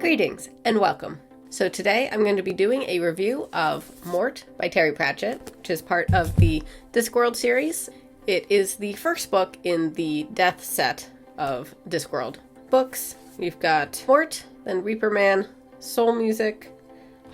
Greetings and welcome. So today I'm going to be doing a review of Mort by Terry Pratchett, which is part of the Discworld series. It is the first book in the Death set of Discworld books. We've got Mort, then Reaper Man, Soul Music,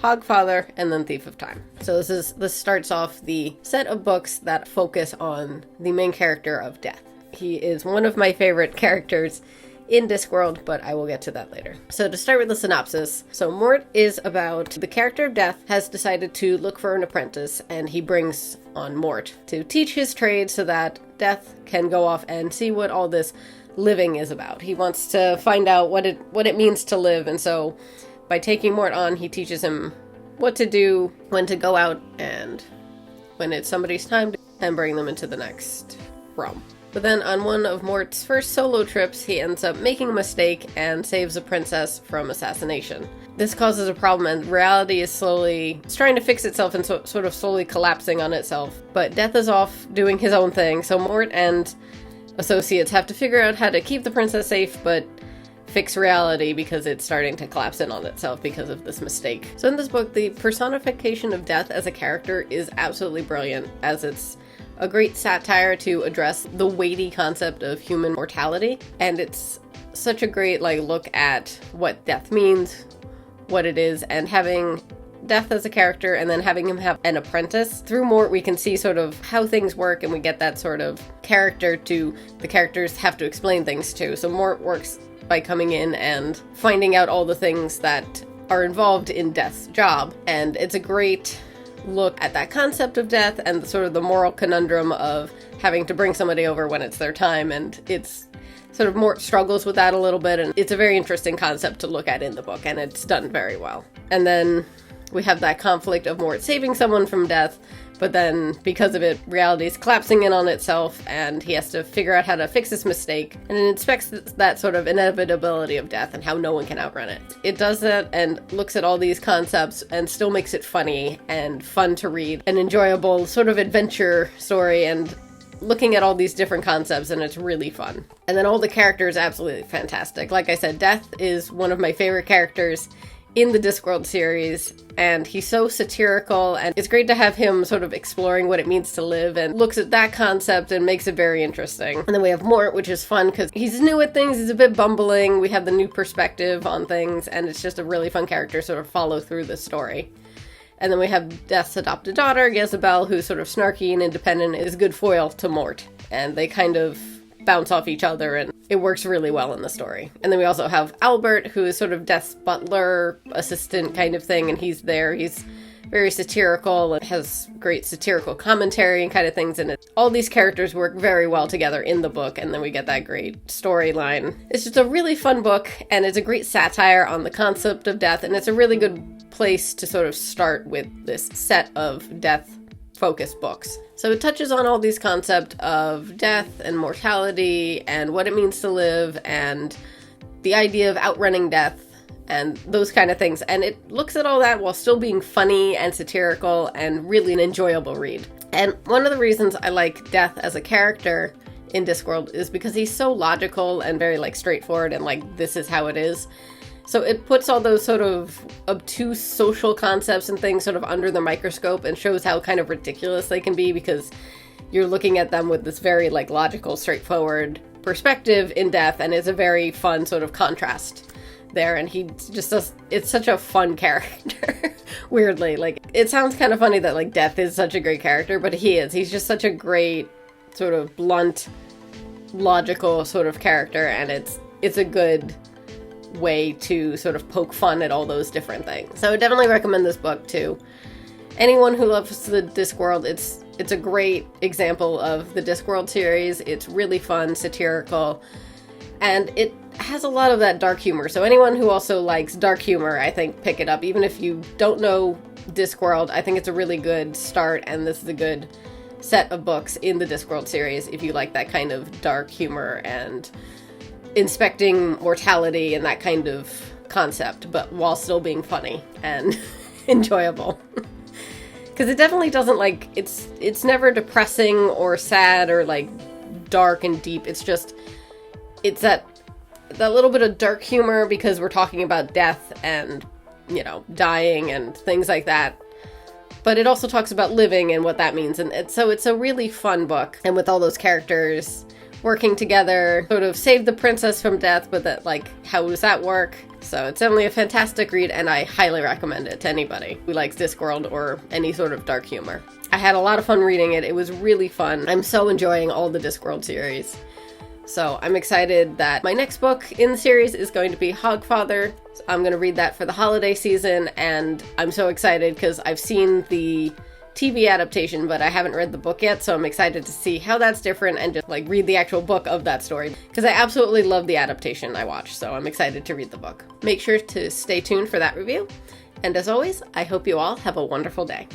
Hogfather, and then Thief of Time. So this starts off the set of books that focus on the main character of Death. He is one of my favorite characters in Discworld, but I will get to that later. So to start with the synopsis, so Mort is about the character of Death has decided to look for an apprentice, and he brings on Mort to teach his trade so that Death can go off and see what all this living is about. He wants to find out what it means to live, and so by taking Mort on, he teaches him what to do, when to go out, and when it's somebody's time, and bring them into the next realm. But then on one of Mort's first solo trips, he ends up making a mistake and saves a princess from assassination. This causes a problem, and reality is trying to fix itself and sort of slowly collapsing on itself. But Death is off doing his own thing, so Mort and associates have to figure out how to keep the princess safe, but fix reality because it's starting to collapse in on itself because of this mistake. So in this book, the personification of Death as a character is absolutely brilliant, as it's a great satire to address the weighty concept of human mortality. And it's such a great look at what death means, what it is, and having Death as a character and then having him have an apprentice. Through Mort, we can see sort of how things work, and we get that sort of character to the characters have to explain things to. So Mort works by coming in and finding out all the things that are involved in Death's job. And it's a great look at that concept of death and sort of the moral conundrum of having to bring somebody over when it's their time, and it's sort of Mort struggles with that a little bit, and it's a very interesting concept to look at in the book, and it's done very well. And then we have that conflict of Mort saving someone from death, but then because of it, reality is collapsing in on itself, and he has to figure out how to fix this mistake, and it inspects that sort of inevitability of death and how no one can outrun it. It does that and looks at all these concepts and still makes it funny and fun to read, an enjoyable sort of adventure story, and looking at all these different concepts, and it's really fun. And then all the characters absolutely fantastic. Like I said, Death is one of my favorite characters in the Discworld series, and he's so satirical, and it's great to have him sort of exploring what it means to live and looks at that concept and makes it very interesting. And then we have Mort, which is fun because he's new at things, he's a bit bumbling, we have the new perspective on things, and it's just a really fun character to sort of follow through the story. And then we have Death's adopted daughter, Jezebel, who's sort of snarky and independent, is a good foil to Mort, and they kind of bounce off each other, and it works really well in the story. And then we also have Albert, who is sort of Death's butler, assistant kind of thing, and he's very satirical and has great satirical commentary and kind of things in it. All these characters work very well together in the book, and then we get that great storyline. It's just a really fun book, and it's a great satire on the concept of death, and it's a really good place to sort of start with this set of death-focused books. So it touches on all these concepts of death and mortality and what it means to live and the idea of outrunning death and those kind of things. And it looks at all that while still being funny and satirical and really an enjoyable read. And one of the reasons I like Death as a character in Discworld is because he's so logical and very straightforward and this is how it is. So it puts all those sort of obtuse social concepts and things sort of under the microscope and shows how kind of ridiculous they can be, because you're looking at them with this very logical, straightforward perspective in Death, and it's a very fun sort of contrast there. And he just does, it's such a fun character, weirdly. It sounds kind of funny that Death is such a great character, but he's just such a great sort of blunt, logical sort of character, and it's a good way to sort of poke fun at all those different things. So I would definitely recommend this book to anyone who loves the Discworld. It's a great example of the Discworld series. It's really fun, satirical, and it has a lot of that dark humor. So anyone who also likes dark humor, I think, pick it up. Even if you don't know Discworld, I think it's a really good start, and this is a good set of books in the Discworld series if you like that kind of dark humor and inspecting mortality and that kind of concept, but while still being funny and enjoyable. Because it definitely doesn't it's never depressing or sad or dark and deep. It's that that little bit of dark humor because we're talking about death and, you know, dying and things like that. But it also talks about living and what that means. And so it's a really fun book. And with all those characters working together, sort of save the princess from death, but that, like, how does that work? So it's definitely a fantastic read, and I highly recommend it to anybody who likes Discworld or any sort of dark humor. I had a lot of fun reading it. It was really fun. I'm so enjoying all the Discworld series. So I'm excited that my next book in the series is going to be Hogfather. I'm going to read that for the holiday season, and I'm so excited because I've seen the TV adaptation, but I haven't read the book yet, so I'm excited to see how that's different and just, like, read the actual book of that story, because I absolutely love the adaptation I watched, so I'm excited to read the book. Make sure to stay tuned for that review, and as always, I hope you all have a wonderful day.